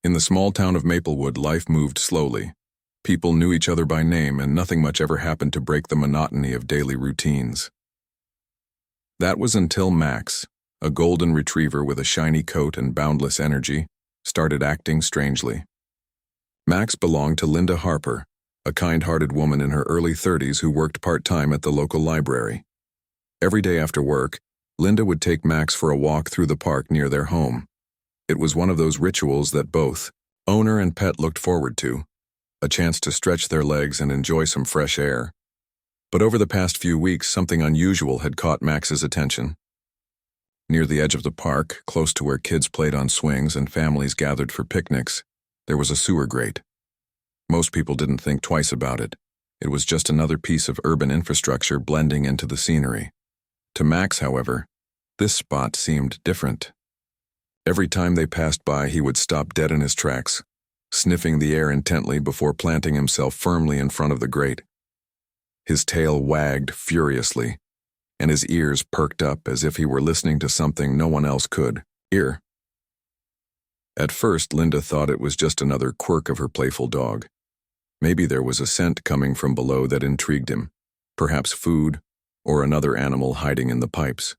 In the small town of Maplewood, life moved slowly. People knew each other by name, and nothing much ever happened to break the monotony of daily routines. That was until Max, a golden retriever with a shiny coat and boundless energy, started acting strangely. Max belonged to Linda Harper, a kind-hearted woman in her early 30s who worked part-time at the local library. Every day after work, Linda would take Max for a walk through the park near their home. It was one of those rituals that both owner and pet looked forward to, a chance to stretch their legs and enjoy some fresh air. But over the past few weeks, something unusual had caught Max's attention. Near the edge of the park, close to where kids played on swings and families gathered for picnics, there was a sewer grate. Most people didn't think twice about it. It was just another piece of urban infrastructure blending into the scenery. To Max, however, this spot seemed different. Every time they passed by, he would stop dead in his tracks, sniffing the air intently before planting himself firmly in front of the grate. His tail wagged furiously, and his ears perked up as if he were listening to something no one else could hear. At first, Linda thought it was just another quirk of her playful dog. Maybe there was a scent coming from below that intrigued him, perhaps food or another animal hiding in the pipes.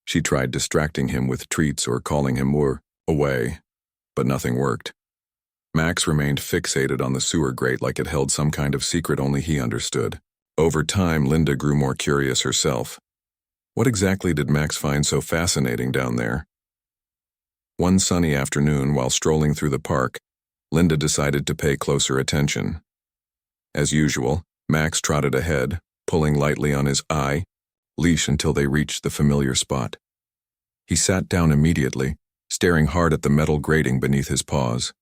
She tried distracting him with treats or calling him away, but nothing worked. Max remained fixated on the sewer grate like it held some kind of secret only he understood. Over time, Linda grew more curious herself. What exactly did Max find so fascinating down there? One sunny afternoon, while strolling through the park, Linda decided to pay closer attention. As usual, Max trotted ahead, pulling lightly on his leash until they reached the familiar spot. He sat down immediately, staring hard at the metal grating beneath his paws.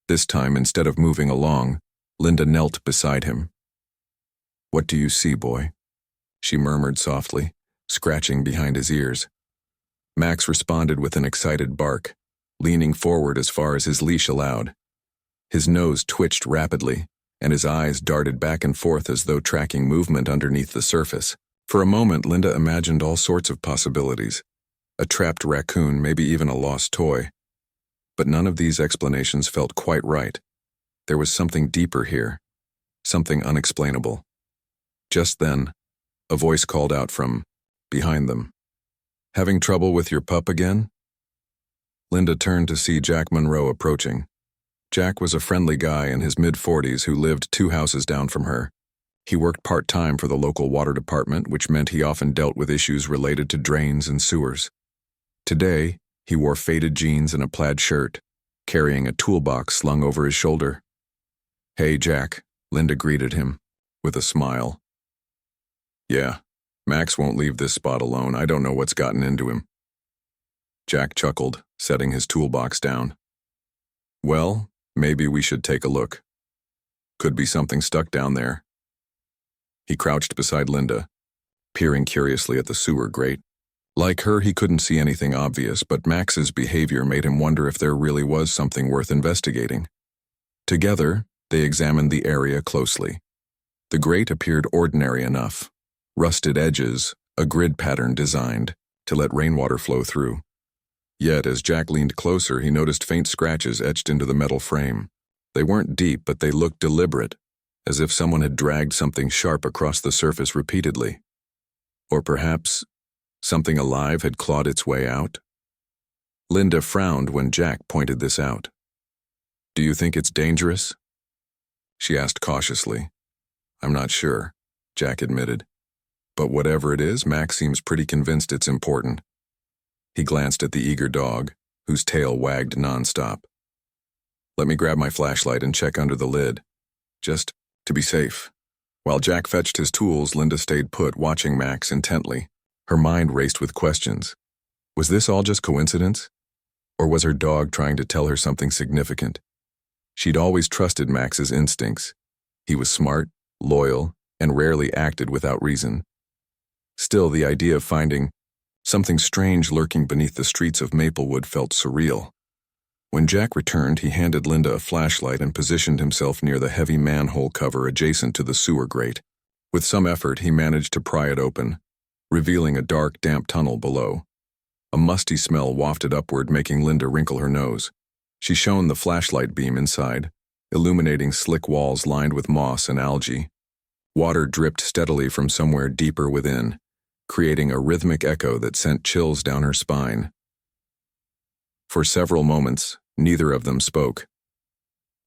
This time, instead of moving along, Linda knelt beside him. "What do you see, boy?" she murmured softly, scratching behind his ears. Max responded with an excited bark, leaning forward as far as his leash allowed. His nose twitched rapidly, and his eyes darted back and forth as though tracking movement underneath the surface. For a moment, Linda imagined all sorts of possibilities. A trapped raccoon, maybe even a lost toy. But none of these explanations felt quite right. There was something deeper here, something unexplainable. Just then, a voice called out from behind them. "Having trouble with your pup again?" Linda turned to see Jack Monroe approaching. Jack was a friendly guy in his mid-40s who lived 2 houses down from her. He worked part-time for the local water department, which meant he often dealt with issues related to drains and sewers. Today, he wore faded jeans and a plaid shirt, carrying a toolbox slung over his shoulder. "Hey, Jack," Linda greeted him, with a smile. "Yeah, Max won't leave this spot alone. I don't know what's gotten into him." Jack chuckled, setting his toolbox down. "Well, maybe we should take a look. Could be something stuck down there." He crouched beside Linda, peering curiously at the sewer grate. Like her, he couldn't see anything obvious, but Max's behavior made him wonder if there really was something worth investigating. Together, they examined the area closely. The grate appeared ordinary enough. Rusted edges, a grid pattern designed to let rainwater flow through. Yet, as Jack leaned closer, he noticed faint scratches etched into the metal frame. They weren't deep, but they looked deliberate, as if someone had dragged something sharp across the surface repeatedly. Or perhaps something alive had clawed its way out? Linda frowned when Jack pointed this out. "Do you think it's dangerous?" she asked cautiously. "I'm not sure," Jack admitted. "But whatever it is, Max seems pretty convinced it's important." He glanced at the eager dog, whose tail wagged nonstop. "Let me grab my flashlight and check under the lid, just to be safe." While Jack fetched his tools, Linda stayed put, watching Max intently. Her mind raced with questions. Was this all just coincidence? Or was her dog trying to tell her something significant? She'd always trusted Max's instincts. He was smart, loyal, and rarely acted without reason. Still, the idea of finding something strange lurking beneath the streets of Maplewood felt surreal. When Jack returned, he handed Linda a flashlight and positioned himself near the heavy manhole cover adjacent to the sewer grate. With some effort, he managed to pry it open, revealing a dark, damp tunnel below. A musty smell wafted upward, making Linda wrinkle her nose. She shone the flashlight beam inside, illuminating slick walls lined with moss and algae. Water dripped steadily from somewhere deeper within, creating a rhythmic echo that sent chills down her spine. For several moments, neither of them spoke.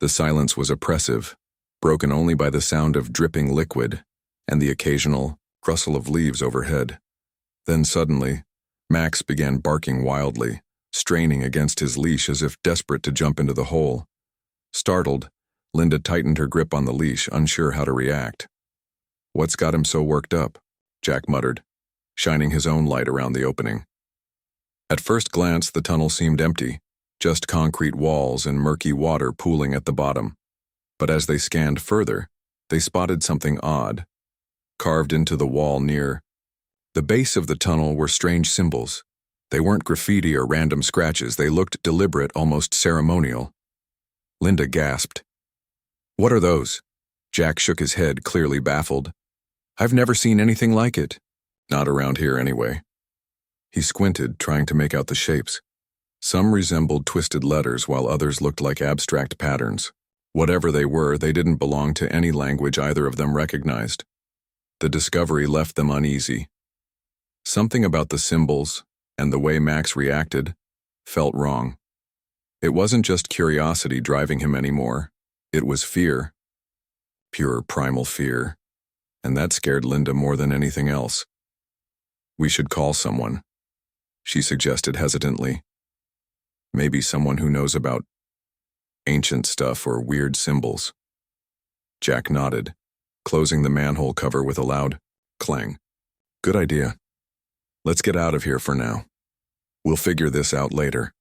The silence was oppressive, broken only by the sound of dripping liquid and the occasional rustle of leaves overhead. Then suddenly, Max began barking wildly, straining against his leash as if desperate to jump into the hole. Startled, Linda tightened her grip on the leash, unsure how to react. "What's got him so worked up?" Jack muttered, shining his own light around the opening. At first glance, the tunnel seemed empty, just concrete walls and murky water pooling at the bottom. But as they scanned further, they spotted something odd. Carved into the wall near the base of the tunnel were strange symbols. They weren't graffiti or random scratches. They looked deliberate, almost ceremonial. Linda gasped. "What are those?" Jack shook his head, clearly baffled. "I've never seen anything like it. Not around here, anyway." He squinted, trying to make out the shapes. Some resembled twisted letters, while others looked like abstract patterns. Whatever they were, they didn't belong to any language either of them recognized. The discovery left them uneasy. Something about the symbols, and the way Max reacted, felt wrong. It wasn't just curiosity driving him anymore. It was fear. Pure primal fear. And that scared Linda more than anything else. "We should call someone," she suggested hesitantly. "Maybe someone who knows about ancient stuff or weird symbols." Jack nodded, closing the manhole cover with a loud clang. "Good idea. Let's get out of here for now. We'll figure this out later."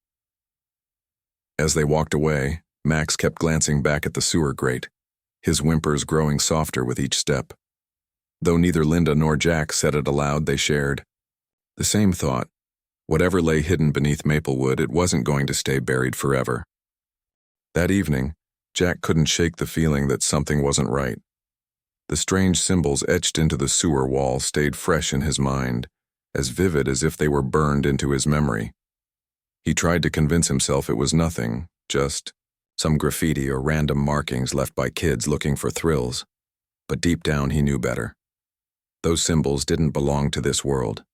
As they walked away, Max kept glancing back at the sewer grate, his whimpers growing softer with each step. Though neither Linda nor Jack said it aloud, they shared the same thought. Whatever lay hidden beneath Maplewood, it wasn't going to stay buried forever. That evening, Jack couldn't shake the feeling that something wasn't right. The strange symbols etched into the sewer wall stayed fresh in his mind, as vivid as if they were burned into his memory. He tried to convince himself it was nothing, just some graffiti or random markings left by kids looking for thrills. But deep down he knew better. Those symbols didn't belong to this world.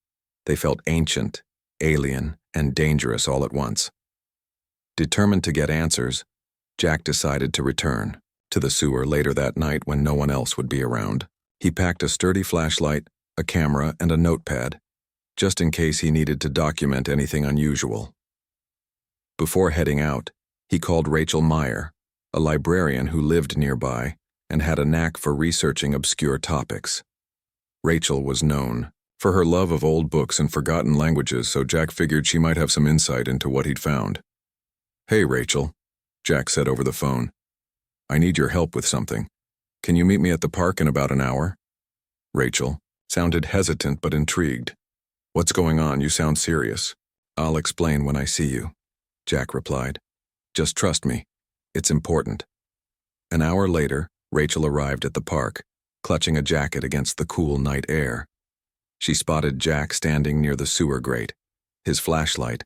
They felt ancient, alien, and dangerous all at once. Determined to get answers, Jack decided to return to the sewer later that night when no one else would be around. He packed a sturdy flashlight, a camera, and a notepad, just in case he needed to document anything unusual. Before heading out, he called Rachel Meyer, a librarian who lived nearby and had a knack for researching obscure topics. Rachel was known for her love of old books and forgotten languages, so Jack figured she might have some insight into what he'd found. "Hey, Rachel," Jack said over the phone. "I need your help with something. Can you meet me at the park in about an hour?" Rachel sounded hesitant but intrigued. "What's going on? You sound serious." "I'll explain when I see you," Jack replied. "Just trust me. It's important." An hour later, Rachel arrived at the park, clutching a jacket against the cool night air. She spotted Jack standing near the sewer grate, his flashlight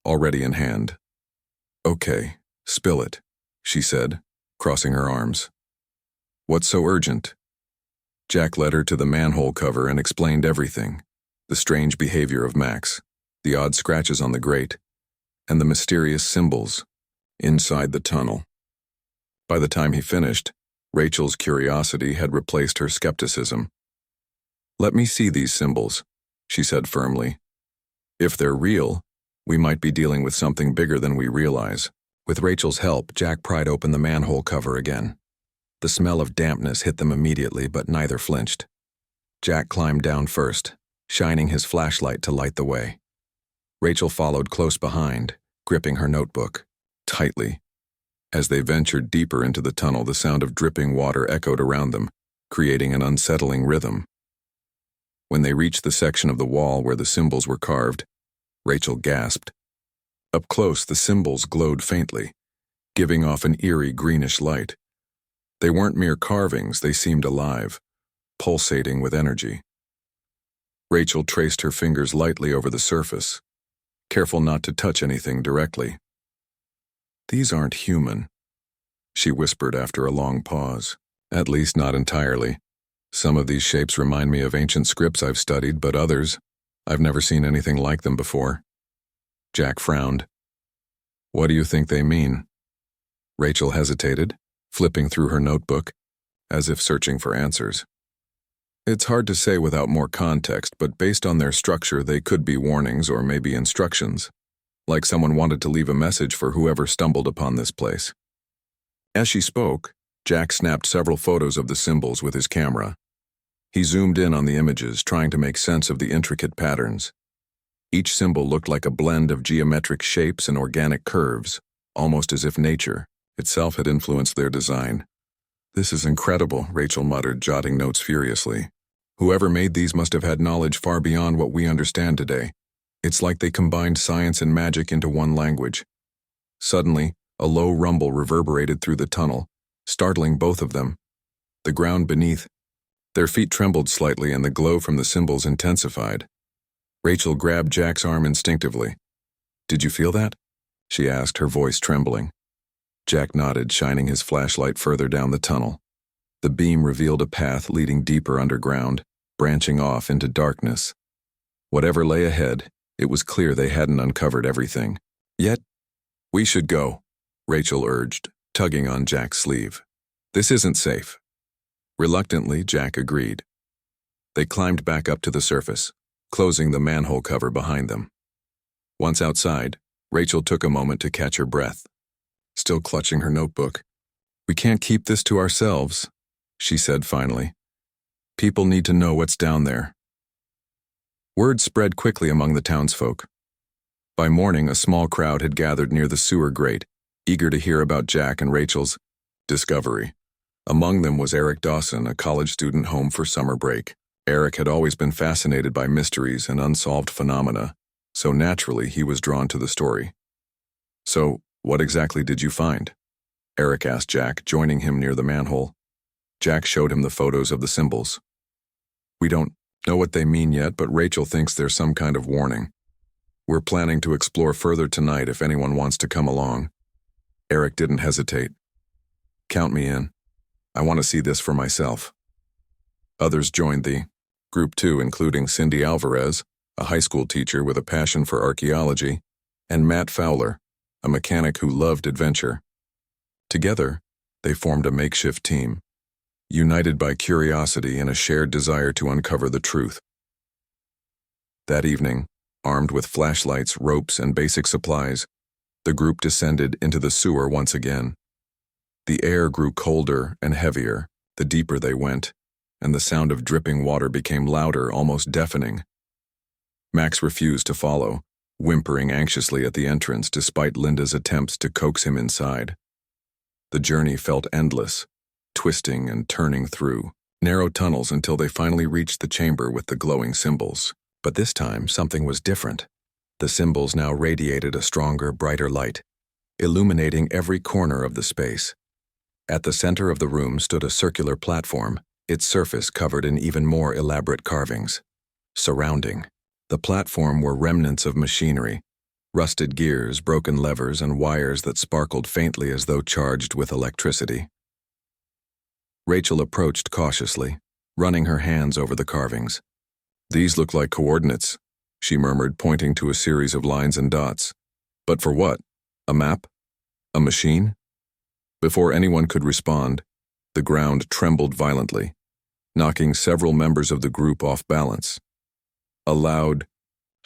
already in hand. "Okay, spill it," she said, crossing her arms. "What's so urgent?" Jack led her to the manhole cover and explained everything. The strange behavior of Max, the odd scratches on the grate, and the mysterious symbols inside the tunnel. By the time he finished, Rachel's curiosity had replaced her skepticism. "Let me see these symbols," she said firmly. "If they're real, we might be dealing with something bigger than we realize." With Rachel's help, Jack pried open the manhole cover again. The smell of dampness hit them immediately, but neither flinched. Jack climbed down first, shining his flashlight to light the way. Rachel followed close behind, gripping her notebook tightly. As they ventured deeper into the tunnel, the sound of dripping water echoed around them, creating an unsettling rhythm. When they reached the section of the wall where the symbols were carved, Rachel gasped. Up close, the symbols glowed faintly, giving off an eerie greenish light. They weren't mere carvings, they seemed alive, pulsating with energy. Rachel traced her fingers lightly over the surface, careful not to touch anything directly. "These aren't human," she whispered after a long pause. "At least not entirely. Some of these shapes remind me of ancient scripts I've studied, but others, I've never seen anything like them before." Jack frowned. "What do you think they mean?" Rachel hesitated, flipping through her notebook, as if searching for answers. "It's hard to say without more context, but based on their structure, they could be warnings or maybe instructions, like someone wanted to leave a message for whoever stumbled upon this place." As she spoke, Jack snapped several photos of the symbols with his camera. He zoomed in on the images, trying to make sense of the intricate patterns. Each symbol looked like a blend of geometric shapes and organic curves, almost as if nature itself had influenced their design. "This is incredible," Rachel muttered, jotting notes furiously. "Whoever made these must have had knowledge far beyond what we understand today. It's like they combined science and magic into one language." Suddenly, a low rumble reverberated through the tunnel, startling both of them. The ground beneath. Their feet trembled slightly and the glow from the symbols intensified. Rachel grabbed Jack's arm instinctively. "Did you feel that?" she asked, her voice trembling. Jack nodded, shining his flashlight further down the tunnel. The beam revealed a path leading deeper underground, branching off into darkness. Whatever lay ahead, it was clear they hadn't uncovered everything. "Yet, we should go," Rachel urged, tugging on Jack's sleeve. "This isn't safe." Reluctantly, Jack agreed. They climbed back up to the surface, closing the manhole cover behind them. Once outside, Rachel took a moment to catch her breath. Still clutching her notebook. "We can't keep this to ourselves," she said finally. "People need to know what's down there." Word spread quickly among the townsfolk. By morning, a small crowd had gathered near the sewer grate, eager to hear about Jack and Rachel's discovery. Among them was Eric Dawson, a college student home for summer break. Eric had always been fascinated by mysteries and unsolved phenomena, so naturally he was drawn to the story. "So, what exactly did you find?" Eric asked Jack, joining him near the manhole. Jack showed him the photos of the symbols. "We don't know what they mean yet, but Rachel thinks there's some kind of warning. We're planning to explore further tonight if anyone wants to come along." Eric didn't hesitate. "Count me in. I want to see this for myself." Others joined the group too, including Cindy Alvarez, a high school teacher with a passion for archaeology, and Matt Fowler, a mechanic who loved adventure. Together, they formed a makeshift team, united by curiosity and a shared desire to uncover the truth. That evening, armed with flashlights, ropes, and basic supplies, the group descended into the sewer once again. The air grew colder and heavier the deeper they went, and the sound of dripping water became louder, almost deafening. Max refused to follow, whimpering anxiously at the entrance despite Linda's attempts to coax him inside. The journey felt endless, twisting and turning through narrow tunnels until they finally reached the chamber with the glowing symbols. But this time, something was different. The symbols now radiated a stronger, brighter light, illuminating every corner of the space. At the center of the room stood a circular platform, its surface covered in even more elaborate carvings. Surrounding the platform were remnants of machinery, rusted gears, broken levers, and wires that sparkled faintly as though charged with electricity. Rachel approached cautiously, running her hands over the carvings. "These look like coordinates," she murmured, pointing to a series of lines and dots. "But for what? A map? A machine?" Before anyone could respond, the ground trembled violently, knocking several members of the group off balance. A loud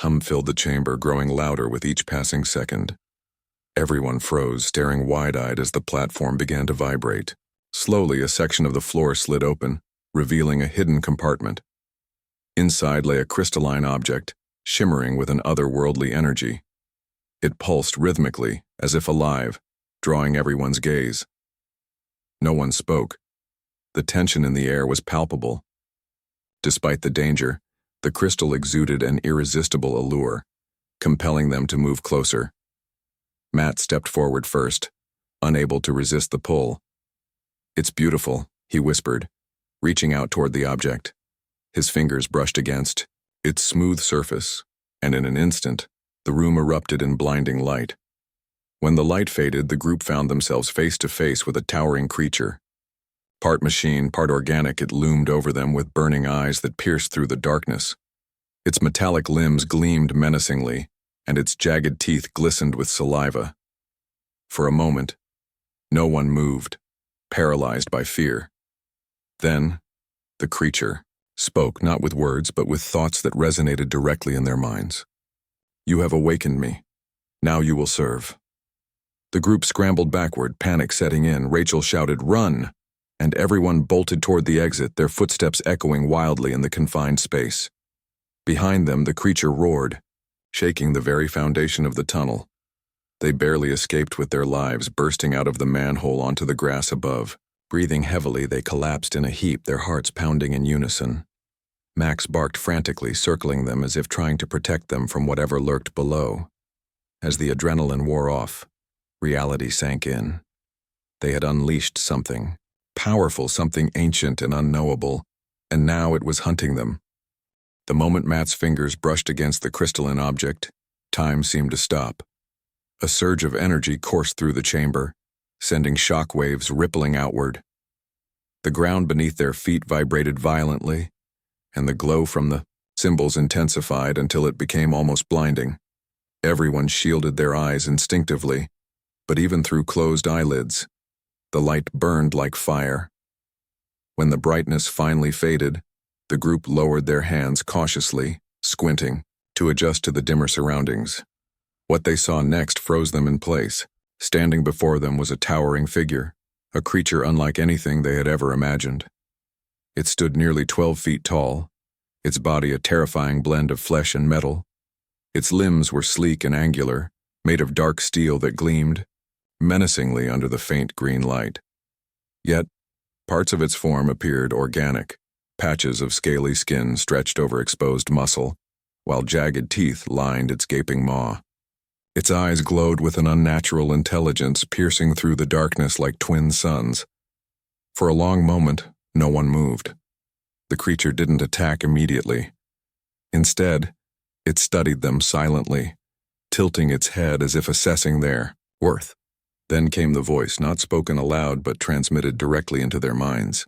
hum filled the chamber, growing louder with each passing second. Everyone froze, staring wide-eyed as the platform began to vibrate. Slowly, a section of the floor slid open, revealing a hidden compartment. Inside lay a crystalline object, shimmering with an otherworldly energy. It pulsed rhythmically, as if alive, drawing everyone's gaze. No one spoke. The tension in the air was palpable. Despite the danger, the crystal exuded an irresistible allure, compelling them to move closer. Matt stepped forward first, unable to resist the pull. "It's beautiful," he whispered, reaching out toward the object. His fingers brushed against its smooth surface, and in an instant, the room erupted in blinding light. When the light faded, the group found themselves face to face with a towering creature. Part machine, part organic, it loomed over them with burning eyes that pierced through the darkness. Its metallic limbs gleamed menacingly, and its jagged teeth glistened with saliva. For a moment, no one moved, paralyzed by fear. Then, the creature spoke, not with words, but with thoughts that resonated directly in their minds. "You have awakened me. Now you will serve." The group scrambled backward, panic setting in. Rachel shouted, "Run!" And everyone bolted toward the exit, their footsteps echoing wildly in the confined space. Behind them, the creature roared, shaking the very foundation of the tunnel. They barely escaped with their lives, bursting out of the manhole onto the grass above. Breathing heavily, they collapsed in a heap, their hearts pounding in unison. Max barked frantically, circling them as if trying to protect them from whatever lurked below. As the adrenaline wore off, reality sank in. They had unleashed something powerful, something ancient and unknowable, and now it was hunting them. The moment Matt's fingers brushed against the crystalline object, time seemed to stop. A surge of energy coursed through the chamber, sending shock waves rippling outward. The ground beneath their feet vibrated violently, and the glow from the symbols intensified until it became almost blinding. Everyone shielded their eyes instinctively, but even through closed eyelids, the light burned like fire. When the brightness finally faded, the group lowered their hands cautiously, squinting, to adjust to the dimmer surroundings. What they saw next froze them in place. Standing before them was a towering figure, a creature unlike anything they had ever imagined. It stood nearly 12 feet tall, its body a terrifying blend of flesh and metal. Its limbs were sleek and angular, made of dark steel that gleamed menacingly under the faint green light. Yet, parts of its form appeared organic, patches of scaly skin stretched over exposed muscle, while jagged teeth lined its gaping maw. Its eyes glowed with an unnatural intelligence, piercing through the darkness like twin suns. For a long moment, no one moved. The creature didn't attack immediately. Instead, it studied them silently, tilting its head as if assessing their worth. Then came the voice, not spoken aloud but transmitted directly into their minds.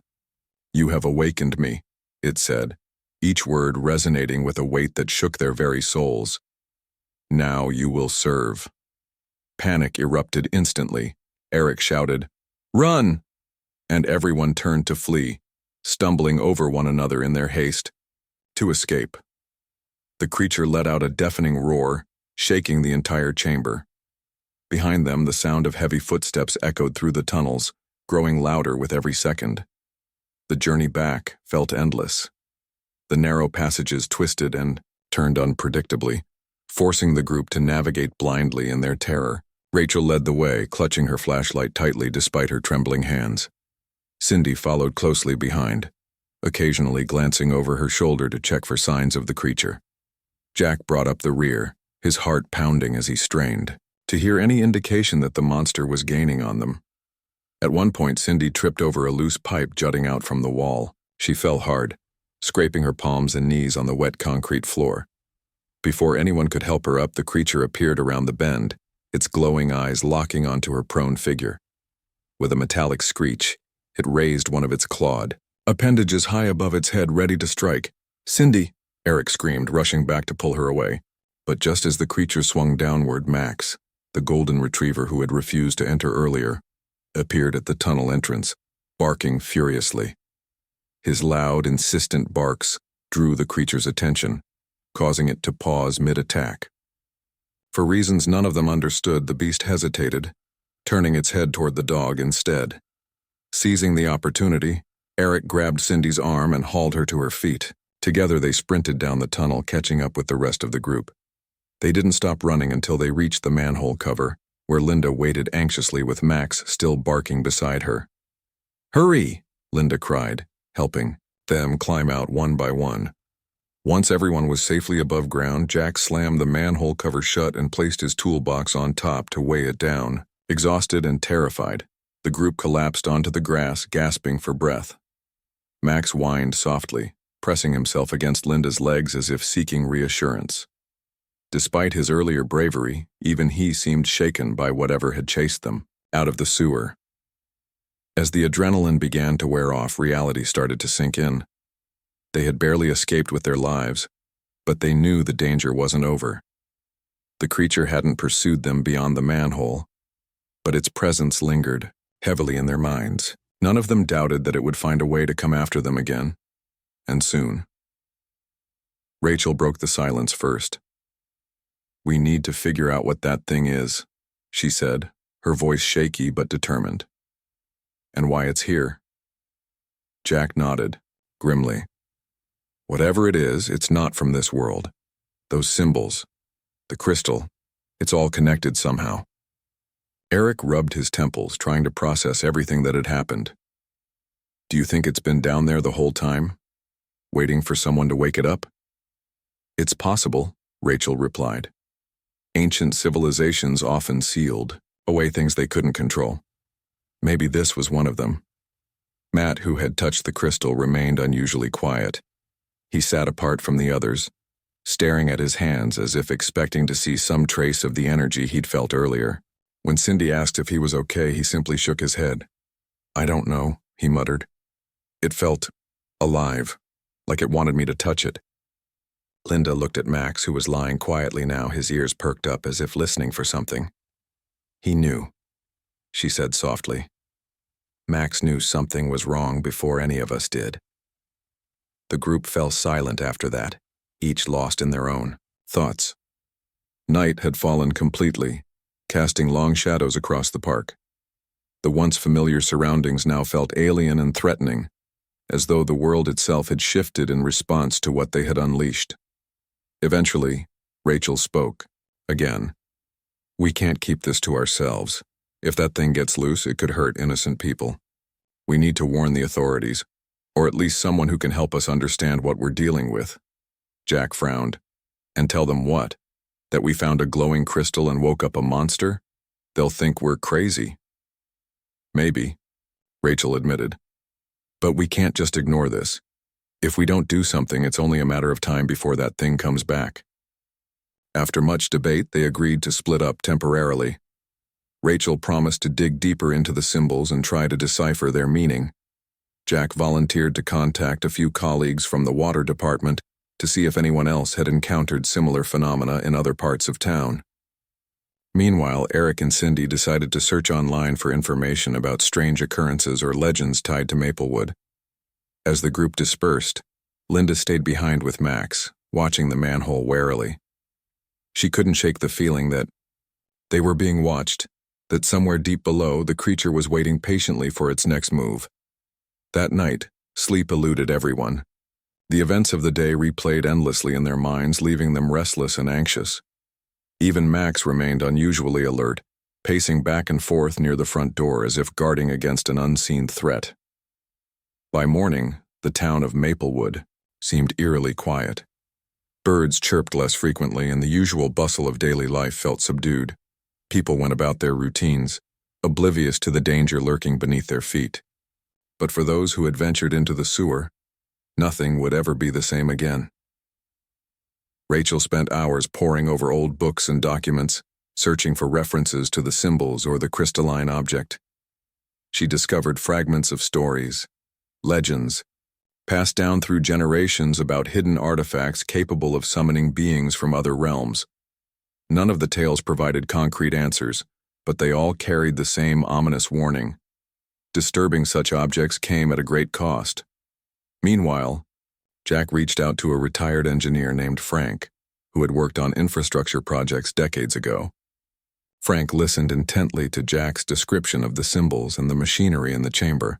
"You have awakened me," it said, each word resonating with a weight that shook their very souls. "Now you will serve." Panic erupted instantly. Eric shouted, "Run!" And everyone turned to flee, stumbling over one another in their haste to escape. The creature let out a deafening roar, shaking the entire chamber. Behind them, the sound of heavy footsteps echoed through the tunnels, growing louder with every second. The journey back felt endless. The narrow passages twisted and turned unpredictably, forcing the group to navigate blindly in their terror. Rachel led the way, clutching her flashlight tightly despite her trembling hands. Cindy followed closely behind, occasionally glancing over her shoulder to check for signs of the creature. Jack brought up the rear, his heart pounding as he strained to hear any indication that the monster was gaining on them. At one point, Cindy tripped over a loose pipe jutting out from the wall. She fell hard, scraping her palms and knees on the wet concrete floor. Before anyone could help her up, the creature appeared around the bend, its glowing eyes locking onto her prone figure. With a metallic screech, it raised one of its clawed appendages high above its head, ready to strike. "Cindy!" Eric screamed, rushing back to pull her away. But just as the creature swung downward, Max, the golden retriever who had refused to enter earlier, appeared at the tunnel entrance, barking furiously. His loud, insistent barks drew the creature's attention, causing it to pause mid-attack. For reasons none of them understood, the beast hesitated, turning its head toward the dog instead. Seizing the opportunity, Eric grabbed Cindy's arm and hauled her to her feet. Together they sprinted down the tunnel, catching up with the rest of the group. They didn't stop running until they reached the manhole cover, where Linda waited anxiously with Max still barking beside her. "Hurry!" Linda cried, helping them climb out one by one. Once everyone was safely above ground, Jack slammed the manhole cover shut and placed his toolbox on top to weigh it down. Exhausted and terrified, the group collapsed onto the grass, gasping for breath. Max whined softly, pressing himself against Linda's legs as if seeking reassurance. Despite his earlier bravery, even he seemed shaken by whatever had chased them out of the sewer. As the adrenaline began to wear off, reality started to sink in. They had barely escaped with their lives, but they knew the danger wasn't over. The creature hadn't pursued them beyond the manhole, but its presence lingered heavily in their minds. None of them doubted that it would find a way to come after them again, and soon. Rachel broke the silence first. "We need to figure out what that thing is," she said, her voice shaky but determined. "And why it's here." Jack nodded, grimly. "Whatever it is, it's not from this world. Those symbols, the crystal, it's all connected somehow." Eric rubbed his temples, trying to process everything that had happened. "Do you think it's been down there the whole time, waiting for someone to wake it up?" "It's possible," Rachel replied. "Ancient civilizations often sealed away things they couldn't control. Maybe this was one of them." Matt, who had touched the crystal, remained unusually quiet. He sat apart from the others, staring at his hands as if expecting to see some trace of the energy he'd felt earlier. When Cindy asked if he was okay, he simply shook his head. "I don't know," he muttered. "It felt alive, like it wanted me to touch it." Linda looked at Max, who was lying quietly now, his ears perked up as if listening for something. "He knew," she said softly. "Max knew something was wrong before any of us did." The group fell silent after that, each lost in their own thoughts. Night had fallen completely, casting long shadows across the park. The once familiar surroundings now felt alien and threatening, as though the world itself had shifted in response to what they had unleashed. Eventually, Rachel spoke, again. "We can't keep this to ourselves. If that thing gets loose, it could hurt innocent people. We need to warn the authorities, or at least someone who can help us understand what we're dealing with." Jack frowned. "And tell them what? That we found a glowing crystal and woke up a monster? They'll think we're crazy." "Maybe," Rachel admitted. "But we can't just ignore this. If we don't do something, it's only a matter of time before that thing comes back." After much debate, they agreed to split up temporarily. Rachel promised to dig deeper into the symbols and try to decipher their meaning. Jack volunteered to contact a few colleagues from the water department to see if anyone else had encountered similar phenomena in other parts of town. Meanwhile, Eric and Cindy decided to search online for information about strange occurrences or legends tied to Maplewood. As the group dispersed, Linda stayed behind with Max, watching the manhole warily. She couldn't shake the feeling that they were being watched, that somewhere deep below, the creature was waiting patiently for its next move. That night, sleep eluded everyone. The events of the day replayed endlessly in their minds, leaving them restless and anxious. Even Max remained unusually alert, pacing back and forth near the front door as if guarding against an unseen threat. By morning, the town of Maplewood seemed eerily quiet. Birds chirped less frequently, and the usual bustle of daily life felt subdued. People went about their routines, oblivious to the danger lurking beneath their feet. But for those who had ventured into the sewer, nothing would ever be the same again. Rachel spent hours poring over old books and documents, searching for references to the symbols or the crystalline object. She discovered fragments of stories, legends, passed down through generations about hidden artifacts capable of summoning beings from other realms. None of the tales provided concrete answers, but they all carried the same ominous warning. Disturbing such objects came at a great cost. Meanwhile, Jack reached out to a retired engineer named Frank, who had worked on infrastructure projects decades ago. Frank listened intently to Jack's description of the symbols and the machinery in the chamber.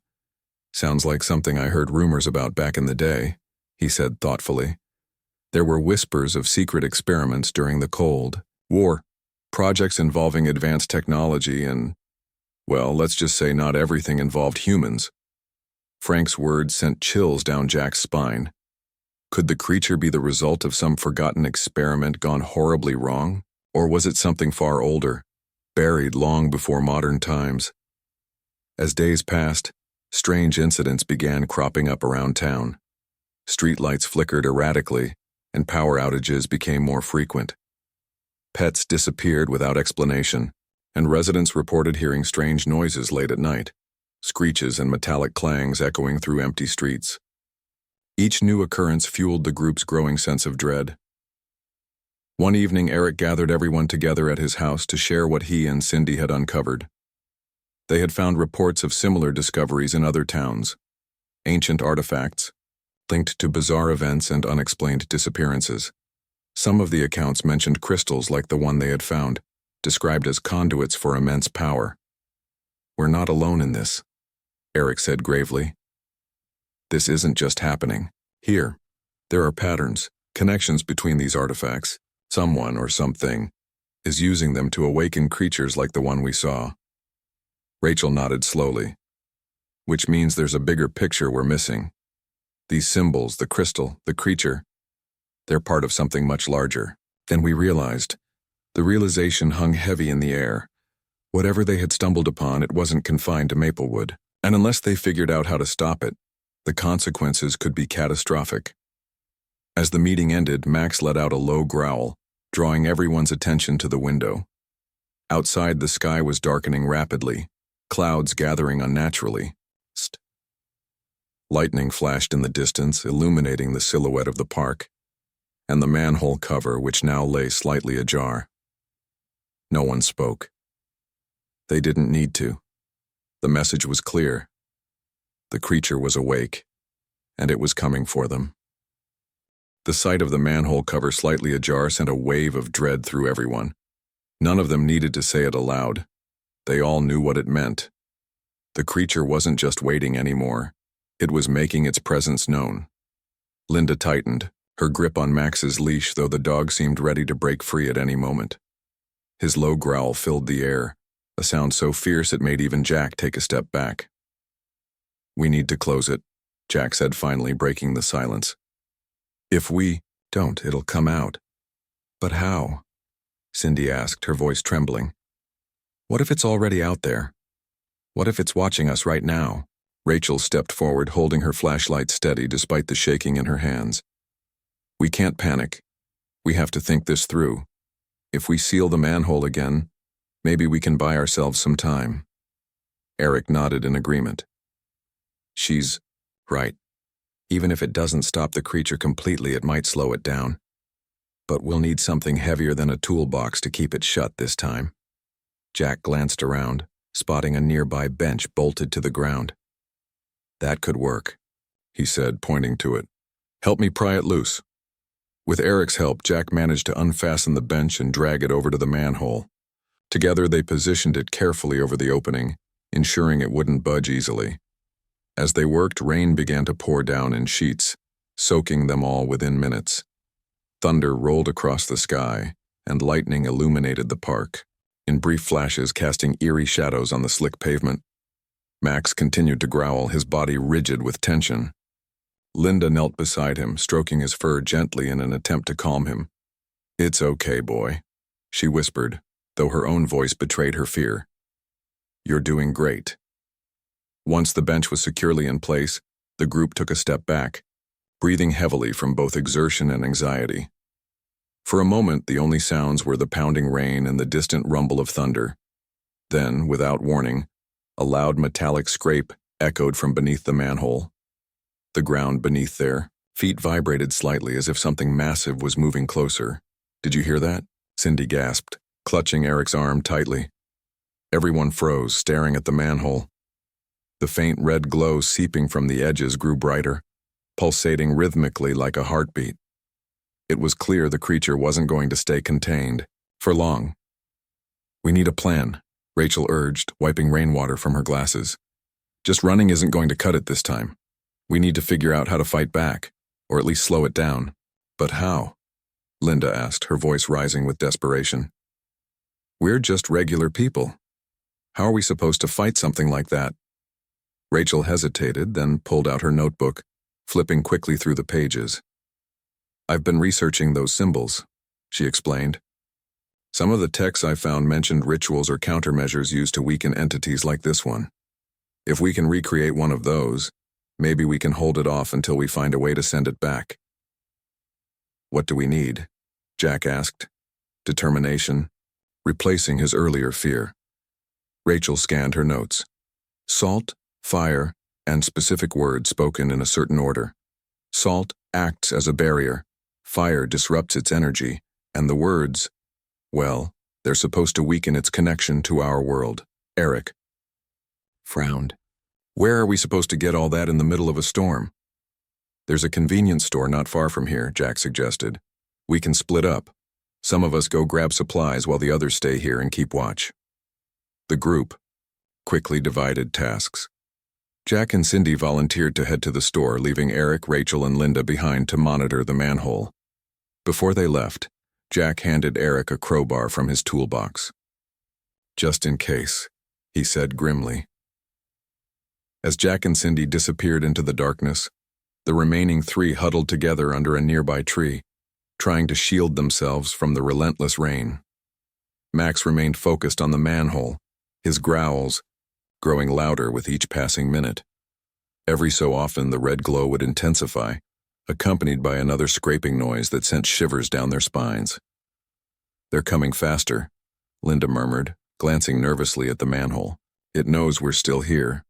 "Sounds like something I heard rumors about back in the day," he said thoughtfully. "There were whispers of secret experiments during the Cold War, projects involving advanced technology and, well, let's just say not everything involved humans." Frank's words sent chills down Jack's spine. Could the creature be the result of some forgotten experiment gone horribly wrong? Or was it something far older, buried long before modern times? As days passed, strange incidents began cropping up around town. Streetlights flickered erratically, and power outages became more frequent. Pets disappeared without explanation, and residents reported hearing strange noises late at night, screeches and metallic clangs echoing through empty streets. Each new occurrence fueled the group's growing sense of dread. One evening, Eric gathered everyone together at his house to share what he and Cindy had uncovered. They had found reports of similar discoveries in other towns, ancient artifacts, linked to bizarre events and unexplained disappearances. Some of the accounts mentioned crystals like the one they had found, described as conduits for immense power. "We're not alone in this," Eric said gravely. "This isn't just happening here. There are patterns, connections between these artifacts. Someone or something is using them to awaken creatures like the one we saw." Rachel nodded slowly. "Which means there's a bigger picture we're missing. These symbols, the crystal, the creature, they're part of something much larger than we realized." The realization hung heavy in the air. Whatever they had stumbled upon, it wasn't confined to Maplewood, and unless they figured out how to stop it, the consequences could be catastrophic. As the meeting ended, Max let out a low growl, drawing everyone's attention to the window. Outside, the sky was darkening rapidly, clouds gathering unnaturally. Lightning flashed in the distance, illuminating the silhouette of the park, and the manhole cover, which now lay slightly ajar. No one spoke. They didn't need to. The message was clear. The creature was awake, and it was coming for them. The sight of the manhole cover slightly ajar sent a wave of dread through everyone. None of them needed to say it aloud. They all knew what it meant. The creature wasn't just waiting anymore. It was making its presence known. Linda tightened, her grip on Max's leash, though the dog seemed ready to break free at any moment. His low growl filled the air, a sound so fierce it made even Jack take a step back. "We need to close it," Jack said finally, breaking the silence. "If we don't, it'll come out." "But how?" Cindy asked, her voice trembling. "What if it's already out there? What if it's watching us right now?" Rachel stepped forward, holding her flashlight steady despite the shaking in her hands. "We can't panic. We have to think this through. If we seal the manhole again, maybe we can buy ourselves some time." Eric nodded in agreement. "She's right. Even if it doesn't stop the creature completely, it might slow it down. But we'll need something heavier than a toolbox to keep it shut this time." Jack glanced around, spotting a nearby bench bolted to the ground. "That could work," he said, pointing to it. "Help me pry it loose." With Eric's help, Jack managed to unfasten the bench and drag it over to the manhole. Together, they positioned it carefully over the opening, ensuring it wouldn't budge easily. As they worked, rain began to pour down in sheets, soaking them all within minutes. Thunder rolled across the sky, and lightning illuminated the park, in brief flashes casting eerie shadows on the slick pavement. Max continued to growl, his body rigid with tension. Linda knelt beside him, stroking his fur gently in an attempt to calm him. "It's okay, boy," she whispered, though her own voice betrayed her fear. "You're doing great." Once the bench was securely in place, the group took a step back, breathing heavily from both exertion and anxiety. For a moment, the only sounds were the pounding rain and the distant rumble of thunder. Then, without warning, a loud metallic scrape echoed from beneath the manhole. The ground beneath their feet vibrated slightly as if something massive was moving closer. "Did you hear that?" Cindy gasped, clutching Eric's arm tightly. Everyone froze, staring at the manhole. The faint red glow seeping from the edges grew brighter, pulsating rhythmically like a heartbeat. It was clear the creature wasn't going to stay contained for long. "We need a plan," Rachel urged, wiping rainwater from her glasses. "Just running isn't going to cut it this time. We need to figure out how to fight back, or at least slow it down." "But how?" Linda asked, her voice rising with desperation. "We're just regular people. How are we supposed to fight something like that?" Rachel hesitated, then pulled out her notebook, flipping quickly through the pages. "I've been researching those symbols," she explained. "Some of the texts I found mentioned rituals or countermeasures used to weaken entities like this one. If we can recreate one of those, maybe we can hold it off until we find a way to send it back." "What do we need?" Jack asked. determination, replacing his earlier fear. Rachel scanned her notes. Salt, fire, and specific words spoken in a certain order. Salt acts as a barrier, fire disrupts its energy, and the words, well, they're supposed to weaken its connection to our world. Eric frowned. Where are we supposed to get all that in the middle of a storm? There's a convenience store not far from here, Jack suggested. We can split up. Some of us go grab supplies while the others stay here and keep watch. The group quickly divided tasks. Jack and Cindy volunteered to head to the store, leaving Eric, Rachel, and Linda behind to monitor the manhole. Before they left, Jack handed Eric a crowbar from his toolbox. Just in case, he said grimly. As Jack and Cindy disappeared into the darkness, the remaining three huddled together under a nearby tree, trying to shield themselves from the relentless rain. Max remained focused on the manhole, his growls growing louder with each passing minute. Every so often the red glow would intensify, accompanied by another scraping noise that sent shivers down their spines. They're coming faster, Linda murmured, glancing nervously at the manhole. It knows we're still here.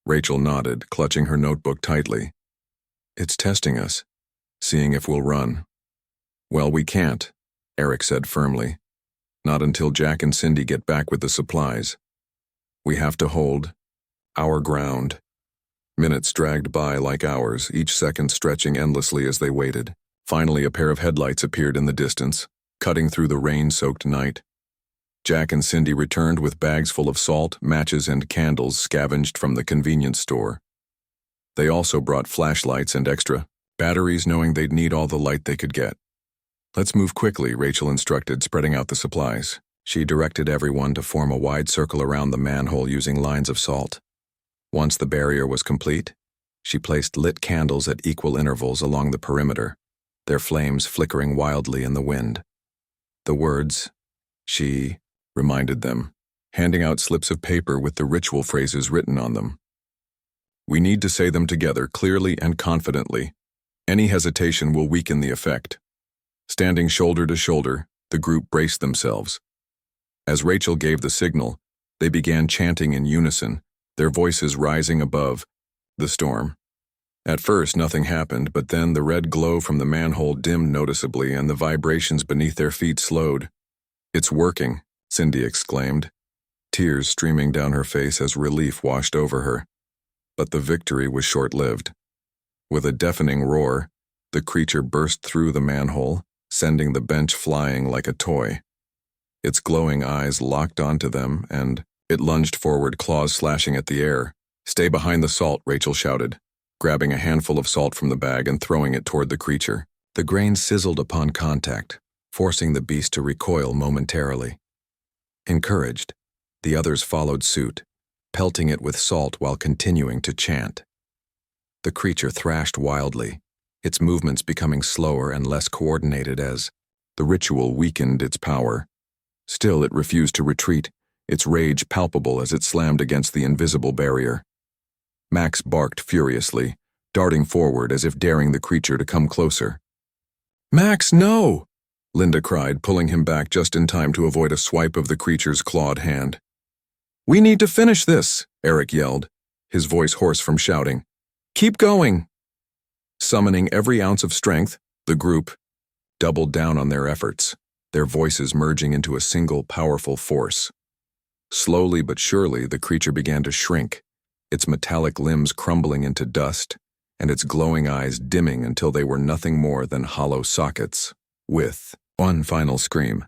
Rachel nodded, clutching her notebook tightly. It's testing us, seeing if we'll run. Well, we can't, Eric said firmly. Not until Jack and Cindy get back with the supplies. We have to hold our ground. Minutes dragged by like hours, each second stretching endlessly as they waited. Finally, a pair of headlights appeared in the distance, cutting through the rain-soaked night. Jack and Cindy returned with bags full of salt, matches, and candles scavenged from the convenience store. They also brought flashlights and extra batteries, knowing they'd need all the light they could get. Let's move quickly, Rachel instructed, spreading out the supplies. She directed everyone to form a wide circle around the manhole using lines of salt. Once the barrier was complete, she placed lit candles at equal intervals along the perimeter, their flames flickering wildly in the wind. The words, she reminded them, handing out slips of paper with the ritual phrases written on them. We need to say them together clearly and confidently. Any hesitation will weaken the effect. Standing shoulder to shoulder, the group braced themselves. As Rachel gave the signal, they began chanting in unison, their voices rising above the storm. At first, nothing happened, but then the red glow from the manhole dimmed noticeably and the vibrations beneath their feet slowed. It's working, Cindy exclaimed, tears streaming down her face as relief washed over her. But the victory was short-lived. With a deafening roar, the creature burst through the manhole, sending the bench flying like a toy. Its glowing eyes locked onto them, and it lunged forward, claws slashing at the air. Stay behind the salt, Rachel shouted, grabbing a handful of salt from the bag and throwing it toward the creature. The grain sizzled upon contact, forcing the beast to recoil momentarily. Encouraged, the others followed suit, pelting it with salt while continuing to chant. The creature thrashed wildly, its movements becoming slower and less coordinated as the ritual weakened its power. Still, it refused to retreat, its rage palpable as it slammed against the invisible barrier. Max barked furiously, darting forward as if daring the creature to come closer. Max, no! Linda cried, pulling him back just in time to avoid a swipe of the creature's clawed hand. We need to finish this, Eric yelled, his voice hoarse from shouting. Keep going! Summoning every ounce of strength, the group doubled down on their efforts, their voices merging into a single powerful force. Slowly but surely, the creature began to shrink, its metallic limbs crumbling into dust, and its glowing eyes dimming until they were nothing more than hollow sockets. With one final scream,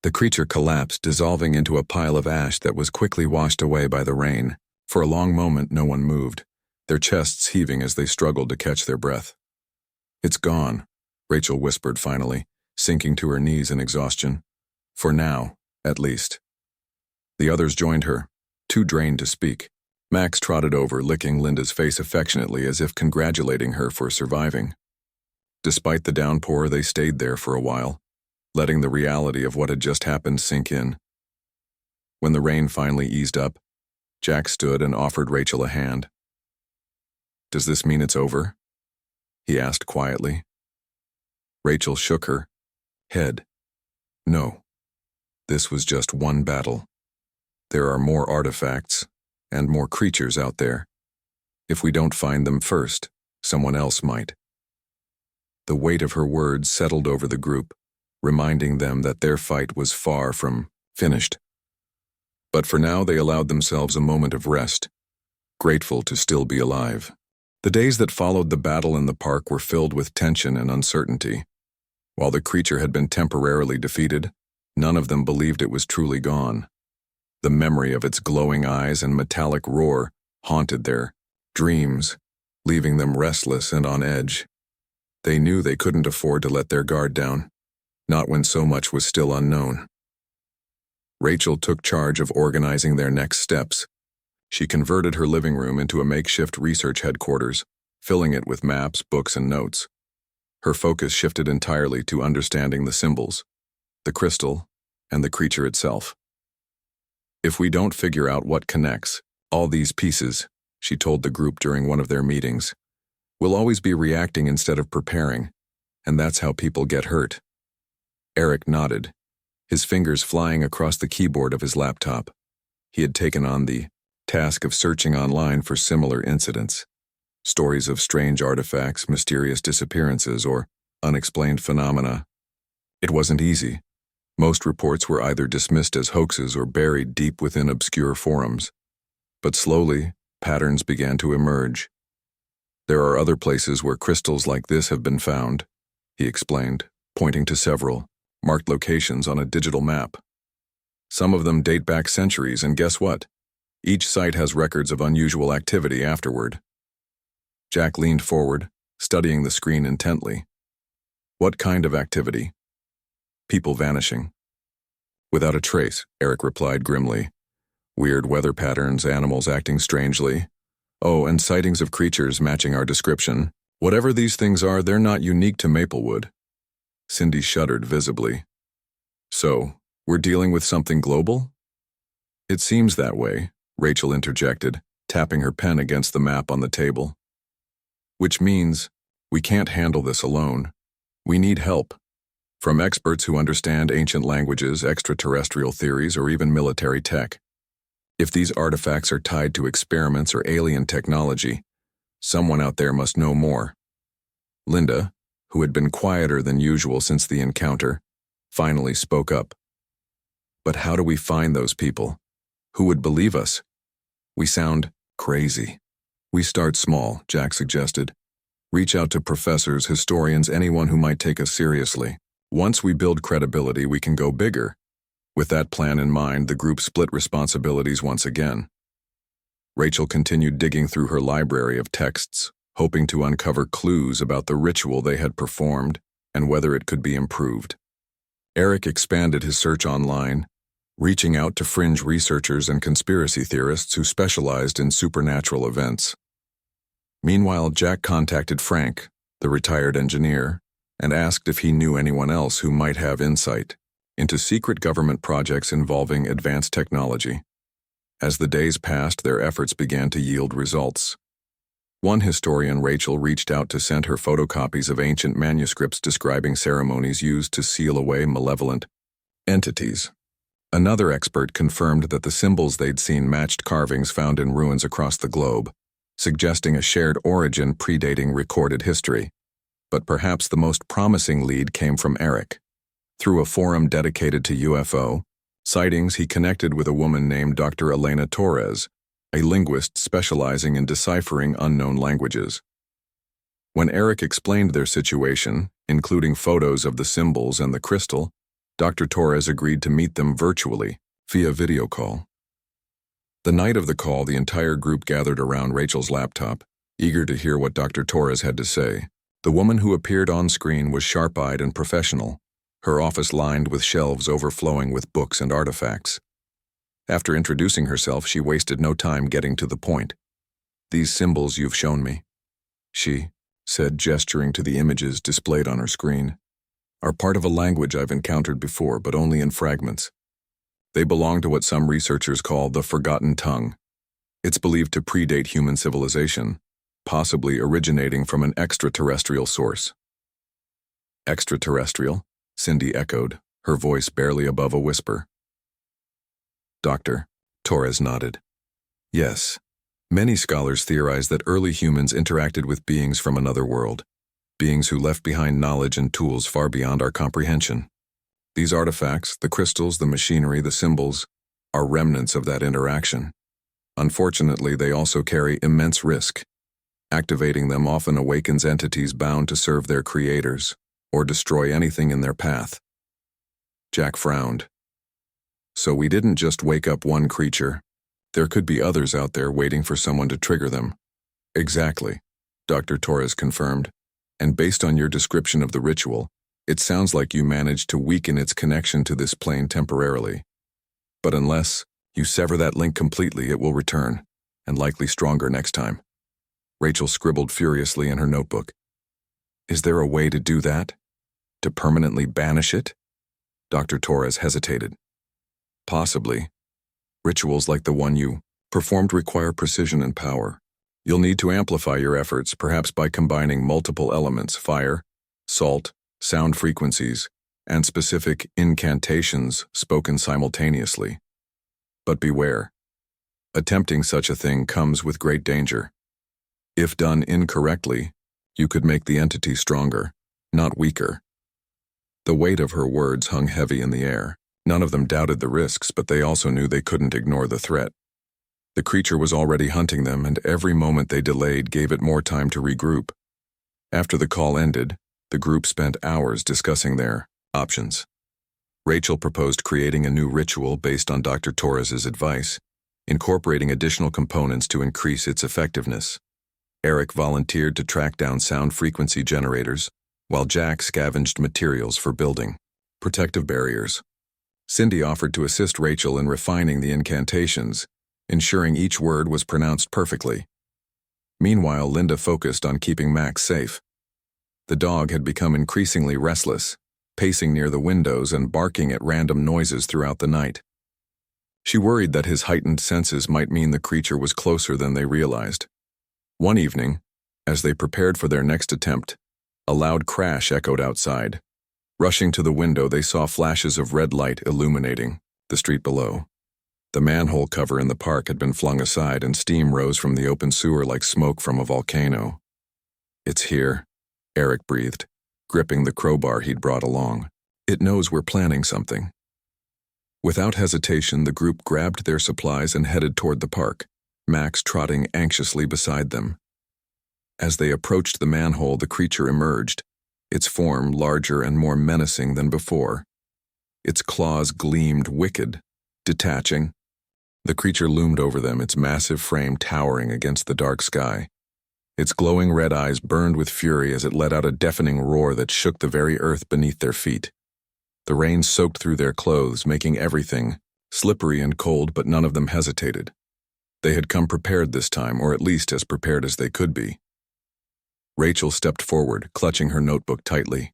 the creature collapsed, dissolving into a pile of ash that was quickly washed away by the rain. For a long moment, no one moved, their chests heaving as they struggled to catch their breath. It's gone, Rachel whispered finally, sinking to her knees in exhaustion. For now, at least. The others joined her, too drained to speak. Max trotted over, licking Linda's face affectionately as if congratulating her for surviving. Despite the downpour, they stayed there for a while, letting the reality of what had just happened sink in. When the rain finally eased up, Jack stood and offered Rachel a hand. Does this mean it's over? He asked quietly. Rachel shook her head. No, This was just one battle. There are more artifacts and more creatures out there. If we don't find them first, someone else might. The weight of her words settled over the group, reminding them that their fight was far from finished. But for now, they allowed themselves a moment of rest, grateful to still be alive. The days that followed the battle in the park were filled with tension and uncertainty. While the creature had been temporarily defeated, none of them believed it was truly gone. The memory of its glowing eyes and metallic roar haunted their dreams, leaving them restless and on edge. They knew they couldn't afford to let their guard down, not when so much was still unknown. Rachel took charge of organizing their next steps. She converted her living room into a makeshift research headquarters, filling it with maps, books, and notes. Her focus shifted entirely to understanding the symbols, the crystal, and the creature itself. If we don't figure out what connects all these pieces, she told the group during one of their meetings, we'll always be reacting instead of preparing, and that's how people get hurt. Eric nodded, his fingers flying across the keyboard of his laptop. He had taken on the task of searching online for similar incidents, stories of strange artifacts, mysterious disappearances, or unexplained phenomena. It wasn't easy. Most reports were either dismissed as hoaxes or buried deep within obscure forums. But slowly, patterns began to emerge. There are other places where crystals like this have been found, he explained, pointing to several marked locations on a digital map. Some of them date back centuries, and guess what? Each site has records of unusual activity afterward. Jack leaned forward, studying the screen intently. What kind of activity? People vanishing. Without a trace, Eric replied grimly. Weird weather patterns, animals acting strangely. Oh, and sightings of creatures matching our description. Whatever these things are, they're not unique to Maplewood. Cindy shuddered visibly. So, we're dealing with something global? It seems that way, Rachel interjected, tapping her pen against the map on the table. Which means, we can't handle this alone. We need help. From experts who understand ancient languages, extraterrestrial theories, or even military tech. If these artifacts are tied to experiments or alien technology, someone out there must know more. Linda, who had been quieter than usual since the encounter, finally spoke up. But how do we find those people? Who would believe us? We sound crazy. We start small, Jack suggested. Reach out to professors, historians, anyone who might take us seriously. Once we build credibility, we can go bigger. With that plan in mind, the group split responsibilities once again. Rachel continued digging through her library of texts, hoping to uncover clues about the ritual they had performed and whether it could be improved. Eric expanded his search online, reaching out to fringe researchers and conspiracy theorists who specialized in supernatural events. Meanwhile, Jack contacted Frank, the retired engineer, and asked if he knew anyone else who might have insight into secret government projects involving advanced technology. As the days passed, their efforts began to yield results. One historian, Rachel, reached out to send her photocopies of ancient manuscripts describing ceremonies used to seal away malevolent entities. Another expert confirmed that the symbols they'd seen matched carvings found in ruins across the globe, suggesting a shared origin predating recorded history. But perhaps the most promising lead came from Eric. Through a forum dedicated to UFO sightings, he connected with a woman named Dr. Elena Torres, a linguist specializing in deciphering unknown languages. When Eric explained their situation, including photos of the symbols and the crystal, Dr. Torres agreed to meet them virtually, via video call. The night of the call, the entire group gathered around Rachel's laptop, eager to hear what Dr. Torres had to say. The woman who appeared on screen was sharp-eyed and professional, her office lined with shelves overflowing with books and artifacts. After introducing herself, she wasted no time getting to the point. "These symbols you've shown me," she said, gesturing to the images displayed on her screen, "are part of a language I've encountered before, but only in fragments. They belong to what some researchers call the Forgotten Tongue. It's believed to predate human civilization, possibly originating from an extraterrestrial source." "Extraterrestrial?" Cindy echoed, her voice barely above a whisper. Dr. Torres nodded. Yes. Many scholars theorize that early humans interacted with beings from another world, beings who left behind knowledge and tools far beyond our comprehension. These artifacts, the crystals, the machinery, the symbols, are remnants of that interaction. Unfortunately, they also carry immense risk. Activating them often awakens entities bound to serve their creators, or destroy anything in their path. Jack frowned. So we didn't just wake up one creature. There could be others out there waiting for someone to trigger them. Exactly, Dr. Torres confirmed. And based on your description of the ritual, it sounds like you managed to weaken its connection to this plane temporarily. But unless you sever that link completely, it will return, and likely stronger next time. Rachel scribbled furiously in her notebook. Is there a way to do that? To permanently banish it? Dr. Torres hesitated. Possibly. Rituals like the one you performed require precision and power. You'll need to amplify your efforts, perhaps by combining multiple elements: fire, salt, sound frequencies, and specific incantations spoken simultaneously. But beware. Attempting such a thing comes with great danger. If done incorrectly, you could make the entity stronger, not weaker. The weight of her words hung heavy in the air. None of them doubted the risks, but they also knew they couldn't ignore the threat. The creature was already hunting them, and every moment they delayed gave it more time to regroup. After the call ended, the group spent hours discussing their options. Rachel proposed creating a new ritual based on Dr. Torres's advice, incorporating additional components to increase its effectiveness. Eric volunteered to track down sound frequency generators, while Jack scavenged materials for building protective barriers. Cindy offered to assist Rachel in refining the incantations, ensuring each word was pronounced perfectly. Meanwhile, Linda focused on keeping Max safe. The dog had become increasingly restless, pacing near the windows and barking at random noises throughout the night. She worried that his heightened senses might mean the creature was closer than they realized. One evening, as they prepared for their next attempt, a loud crash echoed outside. Rushing to the window, they saw flashes of red light illuminating the street below. The manhole cover in the park had been flung aside, and steam rose from the open sewer like smoke from a volcano. It's here, Eric breathed, gripping the crowbar he'd brought along. It knows we're planning something. Without hesitation, the group grabbed their supplies and headed toward the park, Max trotting anxiously beside them. As they approached the manhole, the creature emerged, its form larger and more menacing than before. Its claws gleamed wicked, detaching. The creature loomed over them, its massive frame towering against the dark sky. Its glowing red eyes burned with fury as it let out a deafening roar that shook the very earth beneath their feet. The rain soaked through their clothes, making everything slippery and cold, but none of them hesitated. They had come prepared this time, or at least as prepared as they could be. Rachel stepped forward, clutching her notebook tightly.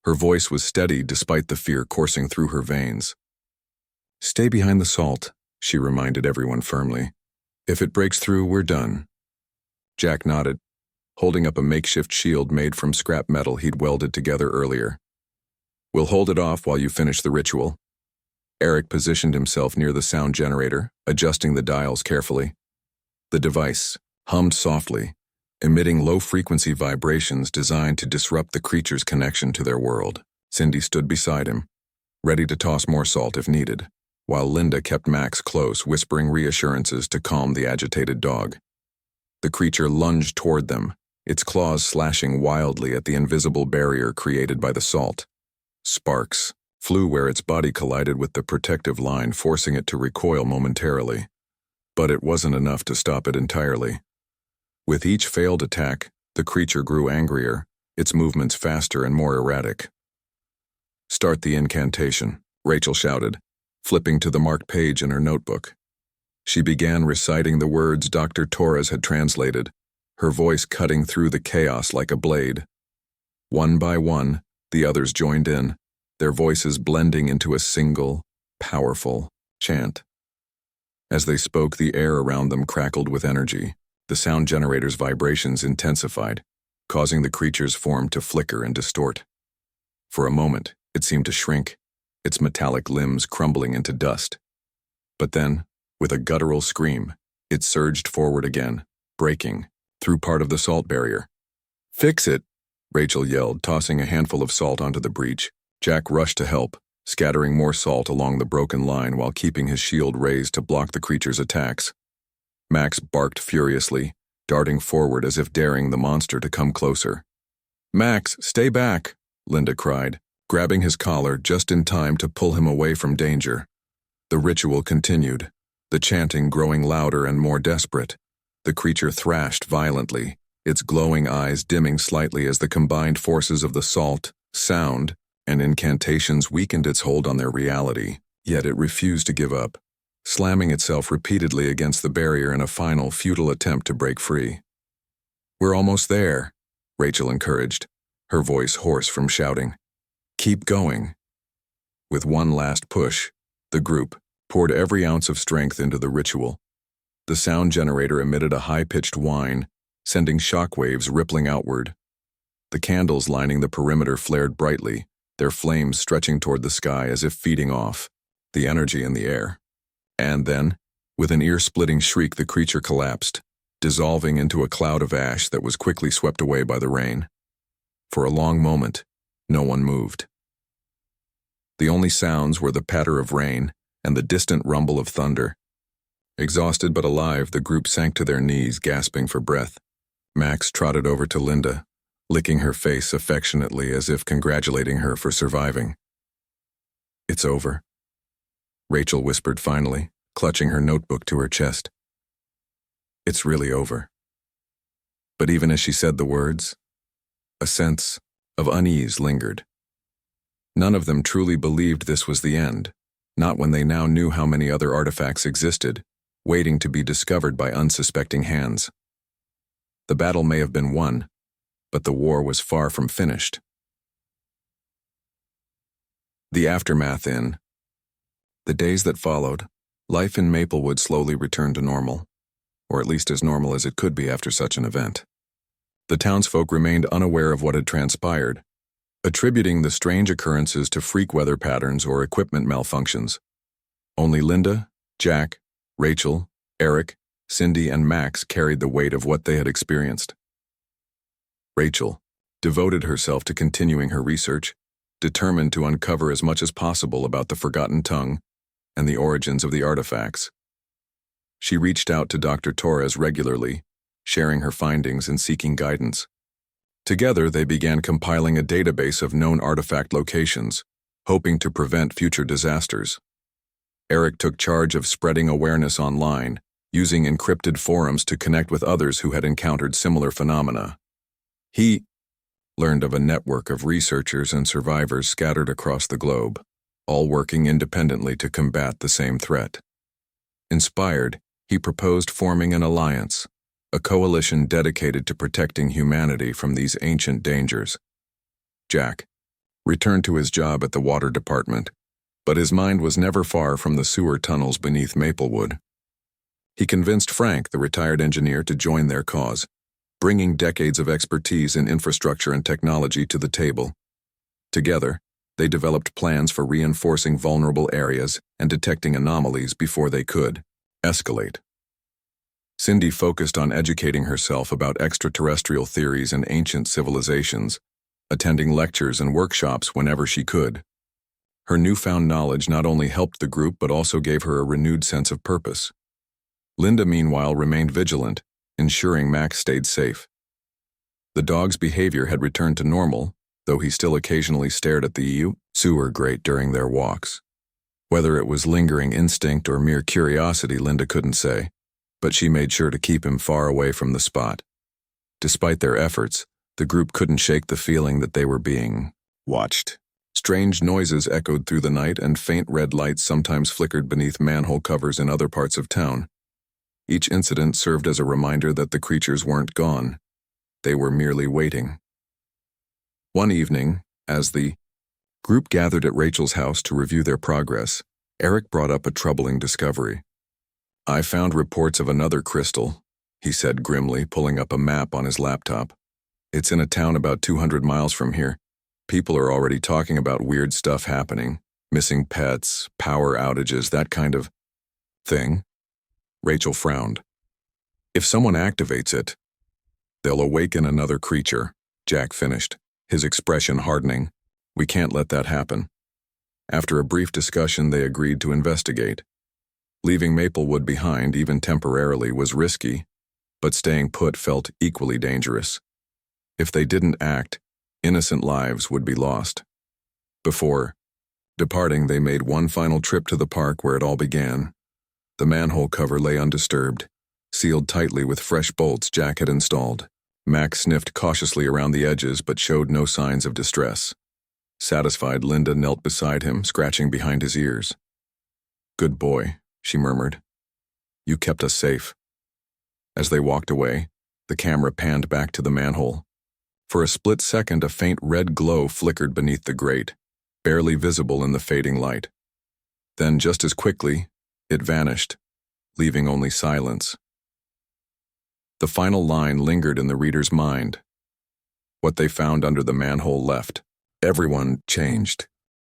Her voice was steady despite the fear coursing through her veins. Stay behind the salt, she reminded everyone firmly. If it breaks through, we're done. Jack nodded, holding up a makeshift shield made from scrap metal he'd welded together earlier. We'll hold it off while you finish the ritual. Eric positioned himself near the sound generator, adjusting the dials carefully. The device hummed softly, emitting low-frequency vibrations designed to disrupt the creature's connection to their world. Cindy stood beside him, ready to toss more salt if needed, while Linda kept Max close, whispering reassurances to calm the agitated dog. The creature lunged toward them, its claws slashing wildly at the invisible barrier created by the salt. Sparks flew where its body collided with the protective line, forcing it to recoil momentarily. But it wasn't enough to stop it entirely. With each failed attack, the creature grew angrier, its movements faster and more erratic. Start the incantation, Rachel shouted, flipping to the marked page in her notebook. She began reciting the words Dr. Torres had translated, her voice cutting through the chaos like a blade. One by one, the others joined in, their voices blending into a single, powerful chant. As they spoke, the air around them crackled with energy. The sound generator's vibrations intensified, causing the creature's form to flicker and distort. For a moment, it seemed to shrink, its metallic limbs crumbling into dust. But then, with a guttural scream, it surged forward again, breaking through part of the salt barrier. "Fix it!" Rachel yelled, tossing a handful of salt onto the breach. Jack rushed to help, scattering more salt along the broken line while keeping his shield raised to block the creature's attacks. Max barked furiously, darting forward as if daring the monster to come closer. "Max, stay back!" Linda cried, grabbing his collar just in time to pull him away from danger. The ritual continued, the chanting growing louder and more desperate. The creature thrashed violently, its glowing eyes dimming slightly as the combined forces of the salt, sound, and incantations weakened its hold on their reality. Yet it refused to give up, slamming itself repeatedly against the barrier in a final, futile attempt to break free. "We're almost there," Rachel encouraged, her voice hoarse from shouting. "Keep going." With one last push, the group poured every ounce of strength into the ritual. The sound generator emitted a high-pitched whine, sending shockwaves rippling outward. The candles lining the perimeter flared brightly, their flames stretching toward the sky as if feeding off the energy in the air. And then, with an ear-splitting shriek, the creature collapsed, dissolving into a cloud of ash that was quickly swept away by the rain. For a long moment, no one moved. The only sounds were the patter of rain and the distant rumble of thunder. Exhausted but alive, the group sank to their knees, gasping for breath. Max trotted over to Linda, licking her face affectionately as if congratulating her for surviving. "It's over," Rachel whispered finally, clutching her notebook to her chest. "It's really over." But even as she said the words, a sense of unease lingered. None of them truly believed this was the end, not when they now knew how many other artifacts existed, waiting to be discovered by unsuspecting hands. The battle may have been won, but the war was far from finished. The aftermath. In the days that followed, life in Maplewood slowly returned to normal, or at least as normal as it could be after such an event. The townsfolk remained unaware of what had transpired, attributing the strange occurrences to freak weather patterns or equipment malfunctions. Only Linda, Jack, Rachel, Eric, Cindy, and Max carried the weight of what they had experienced. Rachel devoted herself to continuing her research, determined to uncover as much as possible about the Forgotten Tongue and the origins of the artifacts. She reached out to Dr. Torres regularly, sharing her findings and seeking guidance. Together, they began compiling a database of known artifact locations, hoping to prevent future disasters. Eric took charge of spreading awareness online, using encrypted forums to connect with others who had encountered similar phenomena. He learned of a network of researchers and survivors scattered across the globe, all working independently to combat the same threat. Inspired, he proposed forming an alliance, a coalition dedicated to protecting humanity from these ancient dangers. Jack returned to his job at the water department, but his mind was never far from the sewer tunnels beneath Maplewood. He convinced Frank, the retired engineer, to join their cause, bringing decades of expertise in infrastructure and technology to the table. Together, they developed plans for reinforcing vulnerable areas and detecting anomalies before they could escalate. Cindy focused on educating herself about extraterrestrial theories and ancient civilizations, attending lectures and workshops whenever she could. Her newfound knowledge not only helped the group but also gave her a renewed sense of purpose. Linda, meanwhile, remained vigilant, ensuring Max stayed safe. The dog's behavior had returned to normal, though he still occasionally stared at the sewer grate during their walks. Whether it was lingering instinct or mere curiosity, Linda couldn't say, but she made sure to keep him far away from the spot. Despite their efforts, the group couldn't shake the feeling that they were being watched. Strange noises echoed through the night, and faint red lights sometimes flickered beneath manhole covers in other parts of town. Each incident served as a reminder that the creatures weren't gone. They were merely waiting. One evening, as the group gathered at Rachel's house to review their progress, Eric brought up a troubling discovery. "I found reports of another crystal," he said grimly, pulling up a map on his laptop. "It's in a town about 200 miles from here. People are already talking about weird stuff happening, missing pets, power outages, that kind of..." Thing? Rachel frowned. If someone activates it, they'll awaken another creature, Jack finished, his expression hardening. We can't let that happen. After a brief discussion, they agreed to investigate. Leaving Maplewood behind, even temporarily, was risky, but staying put felt equally dangerous. If they didn't act, innocent lives would be lost. Before departing, they made one final trip to the park where it all began. The manhole cover lay undisturbed, sealed tightly with fresh bolts Jack had installed. Max sniffed cautiously around the edges but showed no signs of distress. Satisfied, Linda knelt beside him, scratching behind his ears. "Good boy," she murmured. "You kept us safe." As they walked away, the camera panned back to the manhole. For a split second, a faint red glow flickered beneath the grate, barely visible in the fading light. Then, just as quickly, it vanished, leaving only silence. The final line lingered in the reader's mind. What they found under the manhole left. Everyone changed.